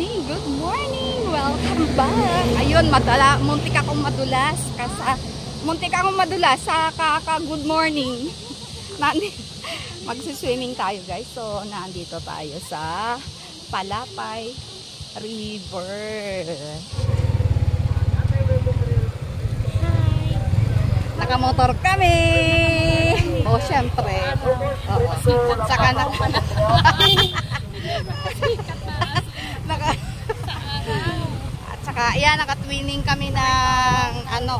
morning, good morning. Welcome back. Ayun, muntik akong madulas sa kaka-good morning. Magsuswimming tayo, guys. So, nandito tayo sa Palapay River. Nakamotor kami. Oh, syempre. Saka at saka, ayan, naka-twinning kami ng ano,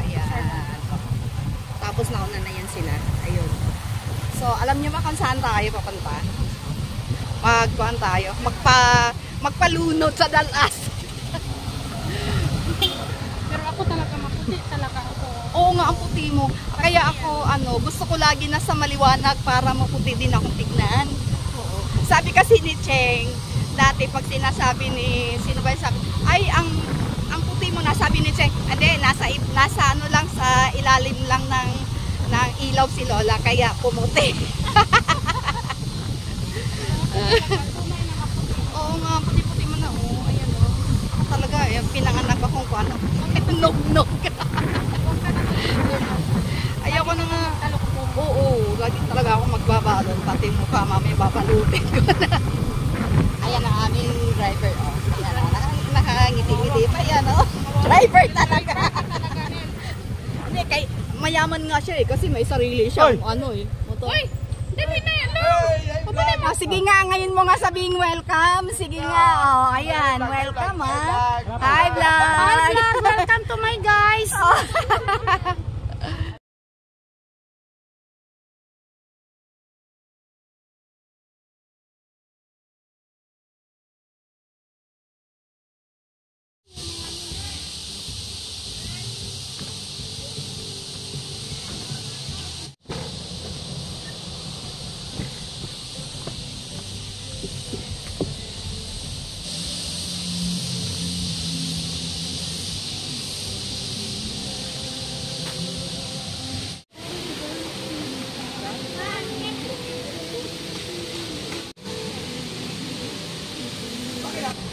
ayan. Tapos nauna na yan sila. Ayun. So, alam niyo ba kung saan tayo papunta? Magkuhan tayo. Magpalunod sa Dalas. Pero ako talaga maputi talaga ako. Oo nga, ang puti mo. Kaya ako, gusto ko lagi nasa maliwanag para maputi din akong tignan. Oo. Sabi kasi ni Cheng, dati pag sinasabi ni, sino ba yung sabi, ay, ang puti mo na, sabi ni Cheng, hindi, nasa ano lang, sa ilalim lang ng ilaw si Lola, kaya pumuti. Oo nga, puti-puti mo na, ayan talaga, pinanganak akong kung ano, nog-nog. Ayoko na nga. Oo, lagi talaga ako magbabalon. Pati mukha mamaya babalutin ko na. Ayan ang aming driver. Ayan, nakangiti-ngiti pa yan. Driver talaga. Hindi, mayaman nga siya kasi may sarili siya. Motor. Uy! Dami na yan! Sige nga, ngayon mo nga sabing welcome. Sige nga, ayan, welcome Hi vlog! Hi vlog! Welcome to my guys!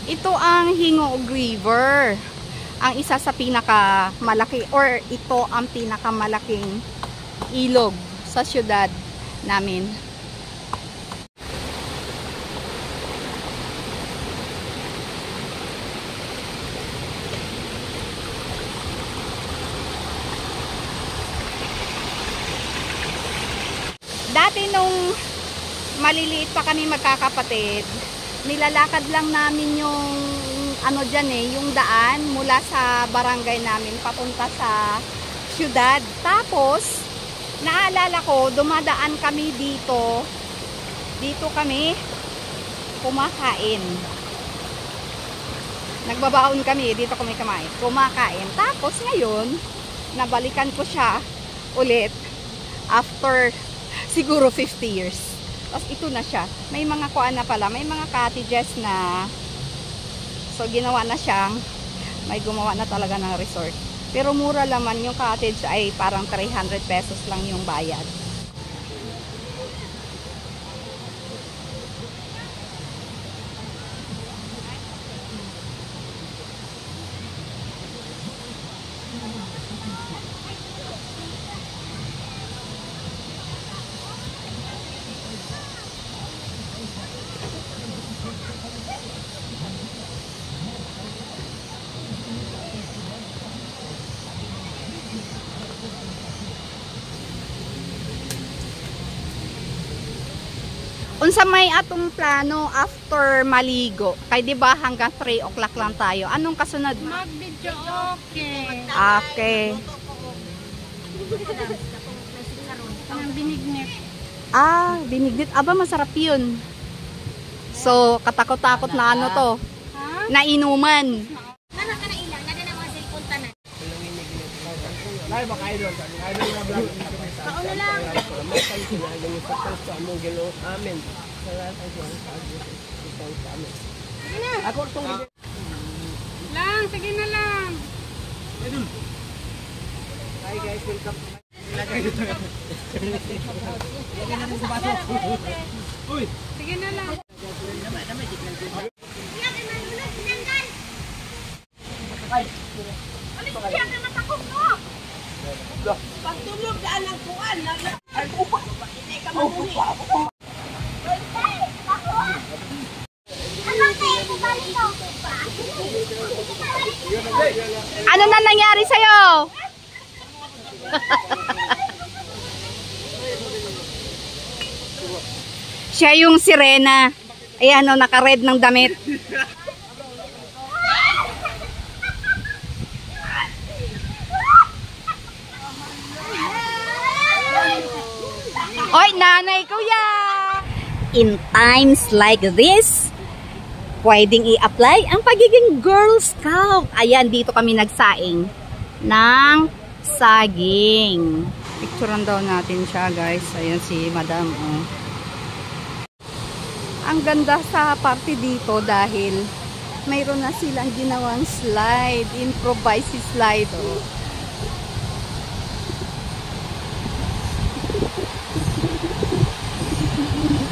Ito ang Hingog River. Ang isa sa pinakamalaki or ito ang pinakamalaking ilog sa syudad namin. Dati nung maliliit pa kami magkakapatid, nilalakad lang namin yung yung daan mula sa barangay namin papunta sa syudad. Tapos naalala ko, dumadaan kami dito kami kumakain. Nagbabaon kami, dito kami kumakain. Tapos ngayon, nabalikan ko siya ulit after siguro 50 years. Tapos ito na siya. May mga kuan na pala. May mga cottages na. So, ginawa na siyang. May gumawa na talaga ng resort. Pero mura naman yung cottage ay parang 300 pesos lang yung bayad. Unsa may atong plano after maligo? Kay di ba hanggang 3 o'clock lang tayo. Anong kasunod? Mag-video okay. Okay. Ang binignit. Binignit. Aba, masarap yun. So, katakot-takot na ano to? Na inuman. Ano ka na ilang? Nada na mga cellphone tanan. Ay, baka idol. Idol na vlog. Kauno lang. Amen. Sige na. Ako itong Lang, sige na lang. Hi guys, welcome. Sige na lang. Pagtulog na alang kuan. Ay, upa. Hindi ka mamuli. Ano na nangyari sa'yo? Siya yung sirena. Ayan o, naka-red ng damit. Oy, nanay kuya! In times like this, pwedeng i-apply ang pagiging Girl Scout. Ayan, dito kami nagsaing ng saging. Picturean daw natin siya, guys. Ayan si Madam. Oh. Ang ganda sa party dito dahil mayroon na silang ginawang slide. Improvised slide. Oh.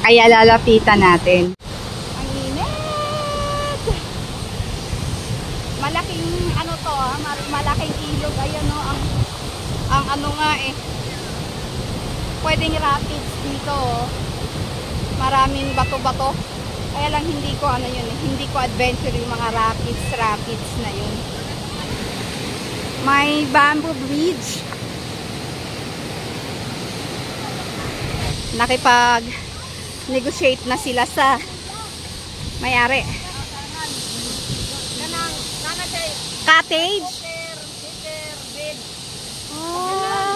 Kaya lalapitan natin. Ang init! Malaking ano to, malaking ilog. Ayan o, ang ano nga eh. Pwedeng rapids dito. Maraming bato-bato. Kaya lang hindi ko ano yun, hindi ko adventure yung mga rapids na yun. May bamboo bridge. Negotiate na sila sa may-ari. Cottage? Oh.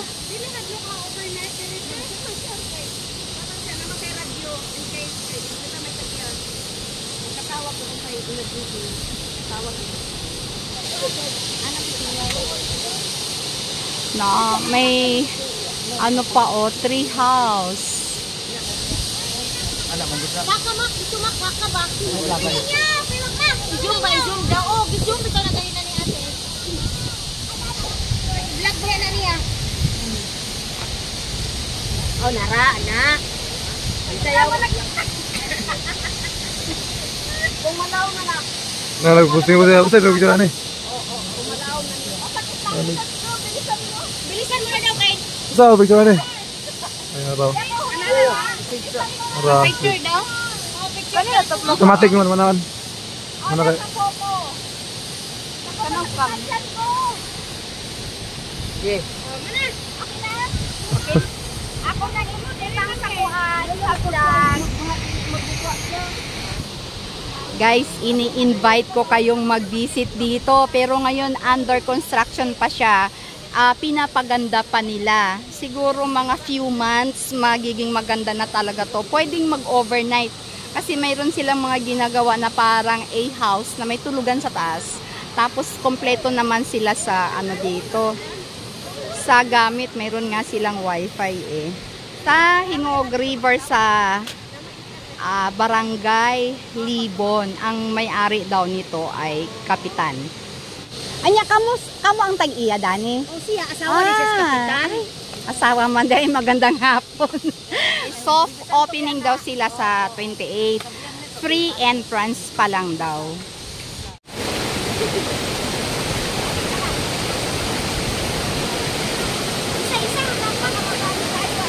No, may ano pa oh, tree house. Wakamak, ito mak, wakabak. Tingin niya, pilak na. I-zoom ba, i-zoom daw. Oh, i-zoom ito na ganyan na ni ate. Vlog ba yan na niya? Oh, nara, anak. Ang sayaw. Kung malaw na na. Nagpusting mo siya sa video na eh. Kung malaw na niya. Bilisan mo na daw kayo. Sa video na eh. Ayun na daw. Picture daw? Oh, picture. Automatic naman manawan. Mana kay? Kanang kam. Okay. Mana? Okay na? Okay. Ako na imo din lang sa kuan. Guys, ini-invite ko kayong mag-visit dito. Pero ngayon, under construction pa siya. Pinapaganda pa nila. Siguro mga few months, magiging maganda na talaga to. Pwedeng mag-overnight. Kasi mayroon silang mga ginagawa na parang A-house na may tulugan sa taas. Tapos, kompleto naman sila sa ano dito. Sa gamit, mayroon nga silang wifi eh. Sa Hingog River sa Barangay Libon, ang may-ari daw nito ay Kapitan. Anya, kamo ang tag-iya, Dani? Oh, siya, asawa ni Sis Kapitan. Asawa man dahil magandang hapon. Soft opening daw sila sa 28. Free entrance pa lang daw. Isa-isa, dapat na magkano tayo.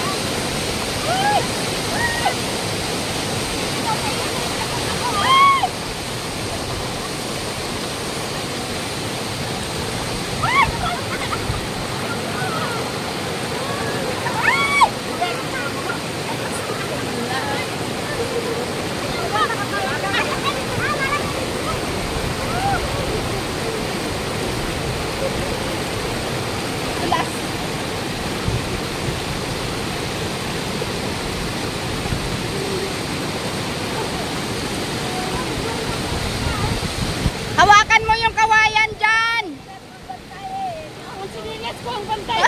Hawakan mo yung kawayan dyan! Ang sinilas ko ang bantay.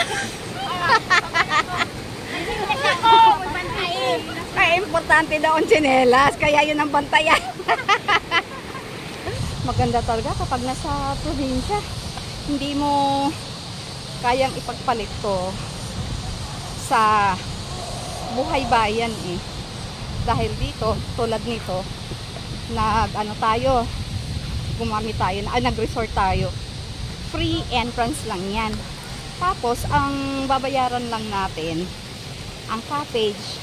Kaya importante daw ang tsinelas, kaya yun ang bantayan. Maganda talaga kapag nasa probinsya. Hindi mo kayang ipagpalit to sa buhay bayan eh. Dahil dito, tulad nito, nag-ano tayo, gumamit tayo, nag-resort tayo. Free entrance lang yan. Tapos, ang babayaran lang natin, ang package,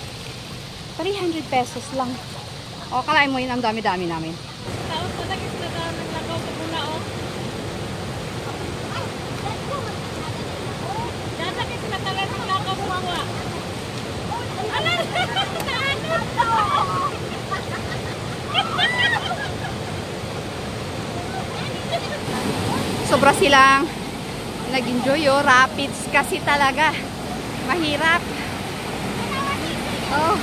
300 pesos lang. O, kalahin mo yun, ang dami-dami namin. Tapos patagis na daw naglakaw sa muna oh. Dadagis na talaga naglakaw sa muna. Sobra silang nag-enjoy oh. Rapids kasi talaga. Mahirap. Oh.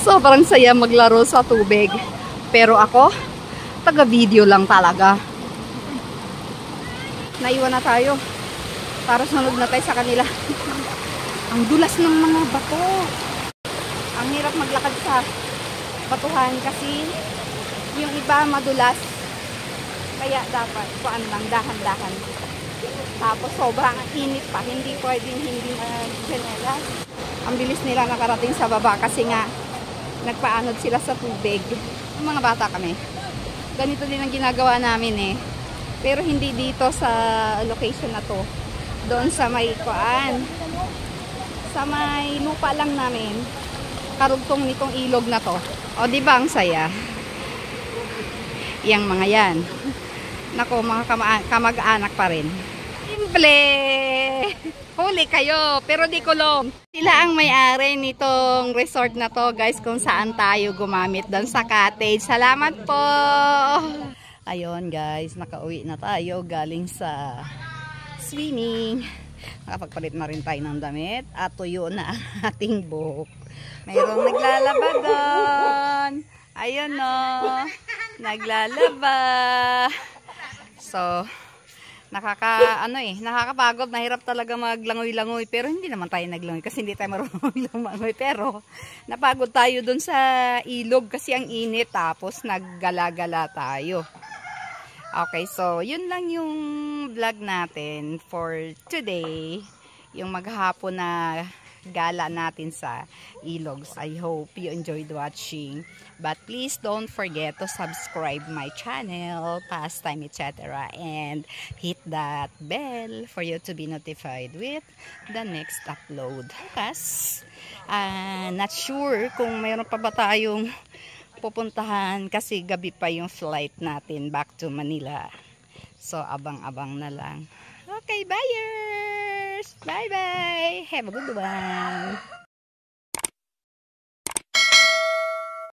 Sobrang saya maglaro sa tubig. Pero ako, taga-video lang talaga. Naiwan na tayo. Para sunod na tayo sa kanila. Ang dulas ng mga bato. Ang hirap maglakad sa batuhan kasi yung iba madulas. Kaya dapat kuan lang, dahan-dahan. Tapos sobrang init pa. Hindi pwedeng hindi na ginela. Ang bilis nila nakarating sa baba kasi nga nagpaanod sila sa tubig. Yung mga bata kami. Ganito din ang ginagawa namin eh. Pero hindi dito sa location na to. Doon sa may kuan. Sa may lupa lang namin. Karugtong nitong ilog na to. O di ba ang saya? Yang mga yan. Nako, mga kamag-anak pa rin. Simple! Huli kayo, pero di kulong. Sila ang may-ari nitong resort na to, guys, kung saan tayo gumamit doon sa cottage. Salamat po! Ayun, guys, nakauwi na tayo galing sa swimming. Nakapagpalit na rin tayo ng damit at tuyo na ang ating buhok. Mayroong naglalaba doon. Ayun o, naglalaba. So, nakakapagod, nahirap talaga maglangoy-langoy, pero hindi naman tayo naglangoy kasi hindi tayo marunong lumangoy, pero napagod tayo dun sa ilog kasi ang init, tapos naggala-gala tayo. Okay, so yun lang yung vlog natin for today, yung maghapon na gala natin sa ilogs. I hope you enjoyed watching. But please don't forget to subscribe my channel, Pastime, etc. And hit that bell for you to be notified with the next upload. Plus, not sure kung mayroon pa ba tayong pupuntahan kasi gabi pa yung flight natin back to Manila. So, abang-abang na lang. Okay, buyers! Bye-bye! Have a good one!